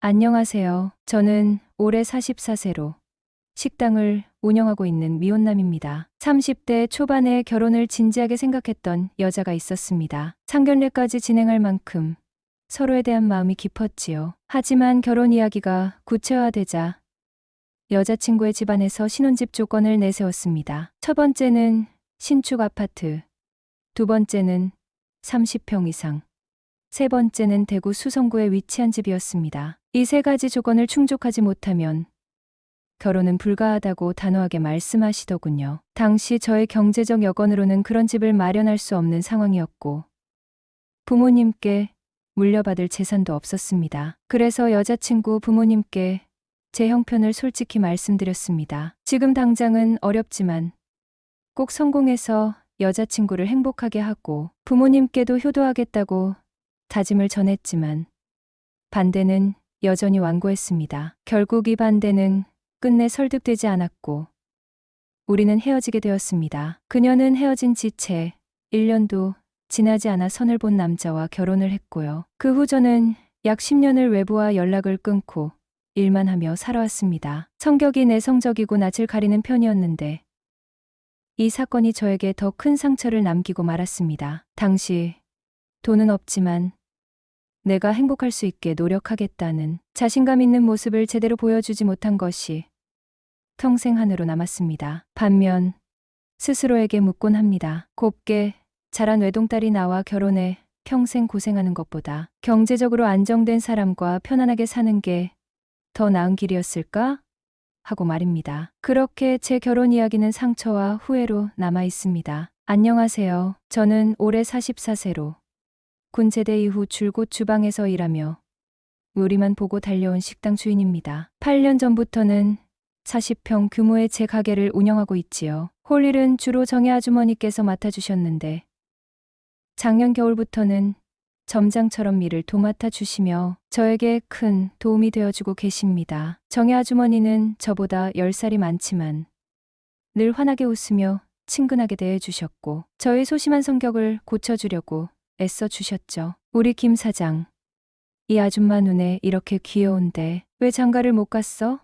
안녕하세요. 저는 올해 44세로 식당을 운영하고 있는 미혼남입니다. 30대 초반에 결혼을 진지하게 생각했던 여자가 있었습니다. 상견례까지 진행할 만큼 서로에 대한 마음이 깊었지요. 하지만 결혼 이야기가 구체화되자 여자친구의 집안에서 신혼집 조건을 내세웠습니다. 첫 번째는 신축 아파트, 두 번째는 30평 이상, 세 번째는 대구 수성구에 위치한 집이었습니다. 이 세 가지 조건을 충족하지 못하면 결혼은 불가하다고 단호하게 말씀하시더군요. 당시 저의 경제적 여건으로는 그런 집을 마련할 수 없는 상황이었고 부모님께 물려받을 재산도 없었습니다. 그래서 여자친구 부모님께 제 형편을 솔직히 말씀드렸습니다. 지금 당장은 어렵지만 꼭 성공해서 여자친구를 행복하게 하고 부모님께도 효도하겠다고 다짐을 전했지만 반대는 여전히 완고했습니다. 결국 이 반대는 끝내 설득되지 않았고 우리는 헤어지게 되었습니다. 그녀는 헤어진 지 채 1년도 지나지 않아 선을 본 남자와 결혼을 했고요. 그 후 저는 약 10년을 외부와 연락을 끊고 일만 하며 살아왔습니다. 성격이 내성적이고 낯을 가리는 편이었는데 이 사건이 저에게 더 큰 상처를 남기고 말았습니다. 당시 돈은 없지만 내가 행복할 수 있게 노력하겠다는 자신감 있는 모습을 제대로 보여주지 못한 것이 평생 한으로 남았습니다. 반면 스스로에게 묻곤 합니다. 곱게 자란 외동딸이 나와 결혼해 평생 고생하는 것보다 경제적으로 안정된 사람과 편안하게 사는 게 더 나은 길이었을까? 하고 말입니다. 그렇게 제 결혼 이야기는 상처와 후회로 남아 있습니다. 안녕하세요. 저는 올해 44세로 군 제대 이후 줄곧 주방에서 일하며 요리만 보고 달려온 식당 주인입니다. 8년 전부터는 40평 규모의 제 가게를 운영하고 있지요. 홀일은 주로 정혜 아주머니께서 맡아주셨는데 작년 겨울부터는 점장처럼 일을 도맡아 주시며 저에게 큰 도움이 되어주고 계십니다. 정혜 아주머니는 저보다 10살이 많지만 늘 환하게 웃으며 친근하게 대해주셨고 저의 소심한 성격을 고쳐주려고 애써주셨죠. 우리 김 사장, 이 아줌마 눈에 이렇게 귀여운데 왜 장가를 못 갔어?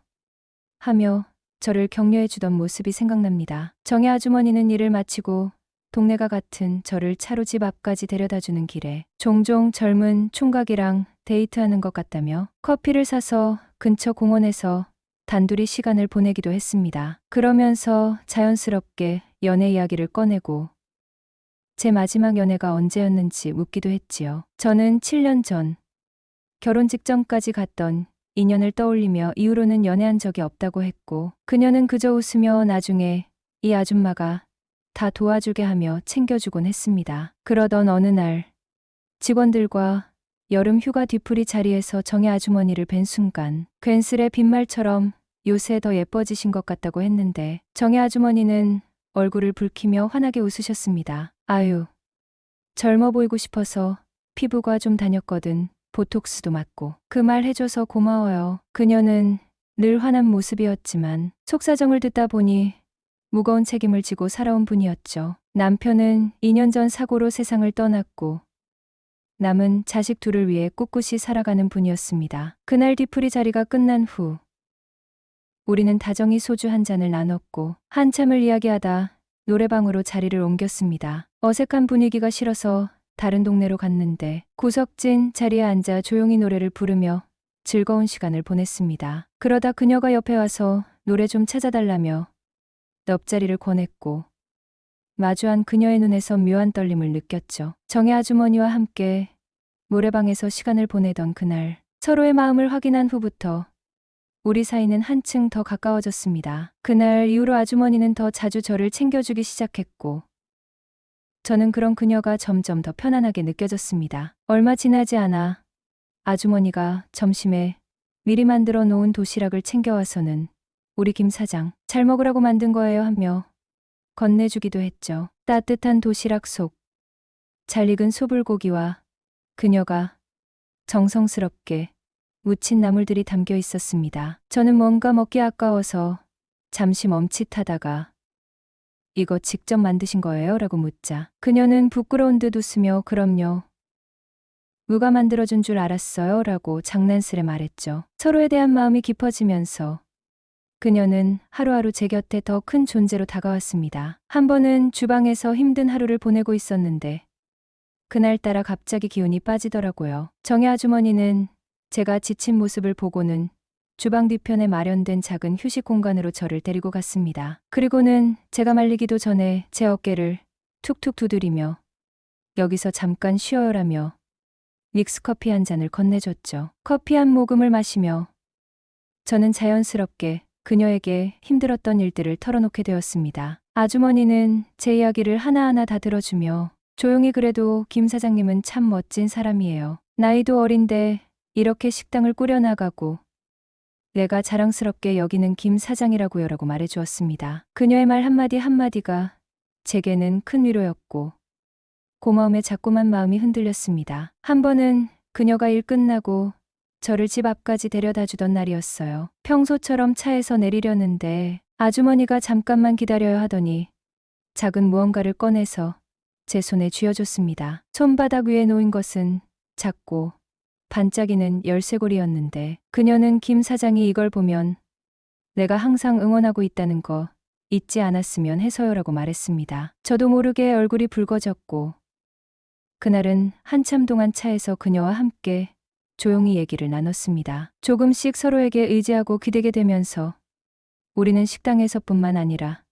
하며 저를 격려해주던 모습이 생각납니다. 정혜 아주머니는 일을 마치고 동네가 같은 저를 차로 집 앞까지 데려다주는 길에 종종 젊은 총각이랑 데이트하는 것 같다며 커피를 사서 근처 공원에서 단둘이 시간을 보내기도 했습니다. 그러면서 자연스럽게 연애 이야기를 꺼내고 제 마지막 연애가 언제였는지 묻기도 했지요. 저는 7년 전 결혼 직전까지 갔던 인연을 떠올리며 이후로는 연애한 적이 없다고 했고 그녀는 그저 웃으며 나중에 이 아줌마가 다 도와주게 하며 챙겨주곤 했습니다. 그러던 어느 날 직원들과 여름 휴가 뒤풀이 자리에서 정혜 아주머니를 뵌 순간 괜스레 빈말처럼 요새 더 예뻐지신 것 같다고 했는데 정혜 아주머니는 얼굴을 붉히며 환하게 웃으셨습니다. 아유, 젊어 보이고 싶어서 피부과 좀 다녔거든. 보톡스도 맞고. 그 말 해줘서 고마워요. 그녀는 늘 환한 모습이었지만 속사정을 듣다 보니 무거운 책임을 지고 살아온 분이었죠. 남편은 2년 전 사고로 세상을 떠났고 남은 자식 둘을 위해 꿋꿋이 살아가는 분이었습니다. 그날 뒤풀이 자리가 끝난 후 우리는 다정히 소주 한 잔을 나눴고 한참을 이야기하다 노래방으로 자리를 옮겼습니다. 어색한 분위기가 싫어서 다른 동네로 갔는데 구석진 자리에 앉아 조용히 노래를 부르며 즐거운 시간을 보냈습니다. 그러다 그녀가 옆에 와서 노래 좀 찾아달라며 옆자리를 권했고 마주한 그녀의 눈에서 묘한 떨림을 느꼈죠. 정혜 아주머니와 함께 노래방에서 시간을 보내던 그날 서로의 마음을 확인한 후부터 우리 사이는 한층 더 가까워졌습니다. 그날 이후로 아주머니는 더 자주 저를 챙겨주기 시작했고 저는 그런 그녀가 점점 더 편안하게 느껴졌습니다. 얼마 지나지 않아 아주머니가 점심에 미리 만들어 놓은 도시락을 챙겨와서는 우리 김 사장, 잘 먹으라고 만든 거예요 하며 건네주기도 했죠. 따뜻한 도시락 속 잘 익은 소불고기와 그녀가 정성스럽게 무친 나물들이 담겨 있었습니다. 저는 뭔가 먹기 아까워서 잠시 멈칫하다가 이거 직접 만드신 거예요? 라고 묻자 그녀는 부끄러운 듯 웃으며 그럼요. 누가 만들어준 줄 알았어요? 라고 장난스레 말했죠. 서로에 대한 마음이 깊어지면서 그녀는 하루하루 제 곁에 더 큰 존재로 다가왔습니다. 한 번은 주방에서 힘든 하루를 보내고 있었는데 그날따라 갑자기 기운이 빠지더라고요. 정혜 아주머니는 제가 지친 모습을 보고는 주방 뒤편에 마련된 작은 휴식 공간으로 저를 데리고 갔습니다. 그리고는 제가 말리기도 전에 제 어깨를 툭툭 두드리며 여기서 잠깐 쉬어요라며 믹스커피 한 잔을 건네줬죠. 커피 한 모금을 마시며 저는 자연스럽게 그녀에게 힘들었던 일들을 털어놓게 되었습니다. 아주머니는 제 이야기를 하나하나 다 들어주며 조용히 그래도 김 사장님은 참 멋진 사람이에요. 나이도 어린데 이렇게 식당을 꾸려나가고 내가 자랑스럽게 여기는 김 사장이라고요라고 말해주었습니다. 그녀의 말 한마디 한마디가 제게는 큰 위로였고 고마움에 자꾸만 마음이 흔들렸습니다. 한 번은 그녀가 일 끝나고 저를 집 앞까지 데려다 주던 날이었어요. 평소처럼 차에서 내리려는데 아주머니가 잠깐만 기다려야 하더니 작은 무언가를 꺼내서 제 손에 쥐어줬습니다. 손바닥 위에 놓인 것은 작고 반짝이는 열쇠고리였는데 그녀는 김 사장이 이걸 보면 내가 항상 응원하고 있다는 거 잊지 않았으면 해서요라고 말했습니다. 저도 모르게 얼굴이 붉어졌고 그날은 한참 동안 차에서 그녀와 함께 조용히 얘기를 나눴습니다. 조금씩 서로에게 의지하고 기대게 되면서 우리는 식당에서뿐만 아니라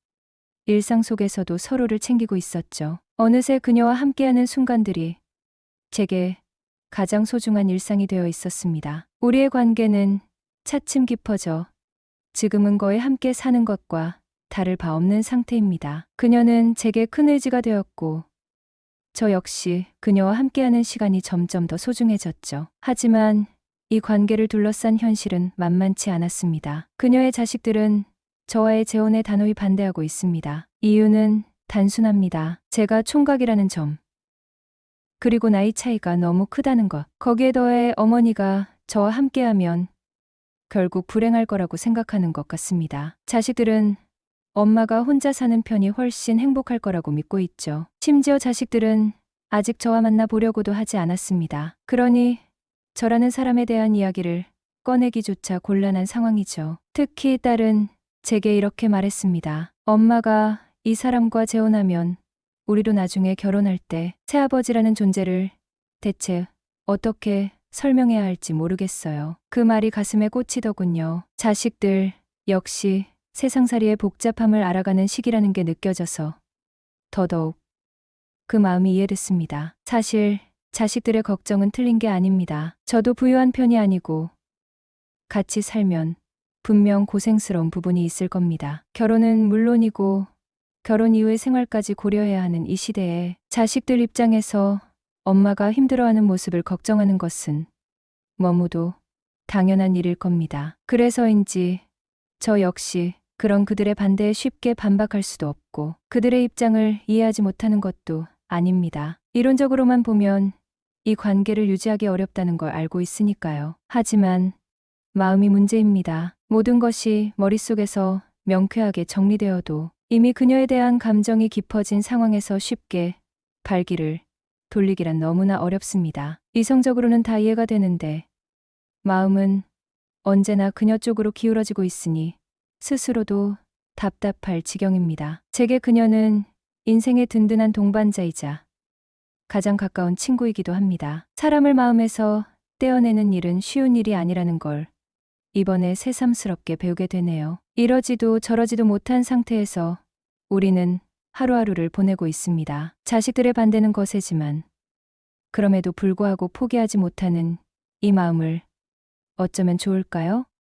일상 속에서도 서로를 챙기고 있었죠. 어느새 그녀와 함께하는 순간들이 제게 가장 소중한 일상이 되어 있었습니다. 우리의 관계는 차츰 깊어져 지금은 거의 함께 사는 것과 다를 바 없는 상태입니다. 그녀는 제게 큰 의지가 되었고 저 역시 그녀와 함께하는 시간이 점점 더 소중해졌죠. 하지만 이 관계를 둘러싼 현실은 만만치 않았습니다. 그녀의 자식들은 저와의 재혼에 단호히 반대하고 있습니다. 이유는 단순합니다. 제가 총각이라는 점. 그리고 나이 차이가 너무 크다는 것. 거기에 더해 어머니가 저와 함께하면 결국 불행할 거라고 생각하는 것 같습니다. 자식들은 엄마가 혼자 사는 편이 훨씬 행복할 거라고 믿고 있죠. 심지어 자식들은 아직 저와 만나 보려고도 하지 않았습니다. 그러니 저라는 사람에 대한 이야기를 꺼내기조차 곤란한 상황이죠. 특히 딸은 제게 이렇게 말했습니다. 엄마가 이 사람과 재혼하면 우리도 나중에 결혼할 때 새아버지라는 존재를 대체 어떻게 설명해야 할지 모르겠어요. 그 말이 가슴에 꽂히더군요. 자식들 역시 세상살이의 복잡함을 알아가는 시기라는 게 느껴져서 더더욱 그 마음이 이해됐습니다. 사실 자식들의 걱정은 틀린 게 아닙니다. 저도 부유한 편이 아니고 같이 살면 분명 고생스러운 부분이 있을 겁니다. 결혼은 물론이고 결혼 이후의 생활까지 고려해야 하는 이 시대에 자식들 입장에서 엄마가 힘들어하는 모습을 걱정하는 것은 너무도 당연한 일일 겁니다. 그래서인지 저 역시 그런 그들의 반대에 쉽게 반박할 수도 없고 그들의 입장을 이해하지 못하는 것도 아닙니다. 이론적으로만 보면 이 관계를 유지하기 어렵다는 걸 알고 있으니까요. 하지만 마음이 문제입니다. 모든 것이 머릿속에서 명쾌하게 정리되어도 이미 그녀에 대한 감정이 깊어진 상황에서 쉽게 발길을 돌리기란 너무나 어렵습니다. 이성적으로는 다 이해가 되는데 마음은 언제나 그녀 쪽으로 기울어지고 있으니 스스로도 답답할 지경입니다. 제게 그녀는 인생의 든든한 동반자이자 가장 가까운 친구이기도 합니다. 사람을 마음에서 떼어내는 일은 쉬운 일이 아니라는 걸 이번에 새삼스럽게 배우게 되네요. 이러지도 저러지도 못한 상태에서 우리는 하루하루를 보내고 있습니다. 자식들의 반대는 거세지만 그럼에도 불구하고 포기하지 못하는 이 마음을 어쩌면 좋을까요?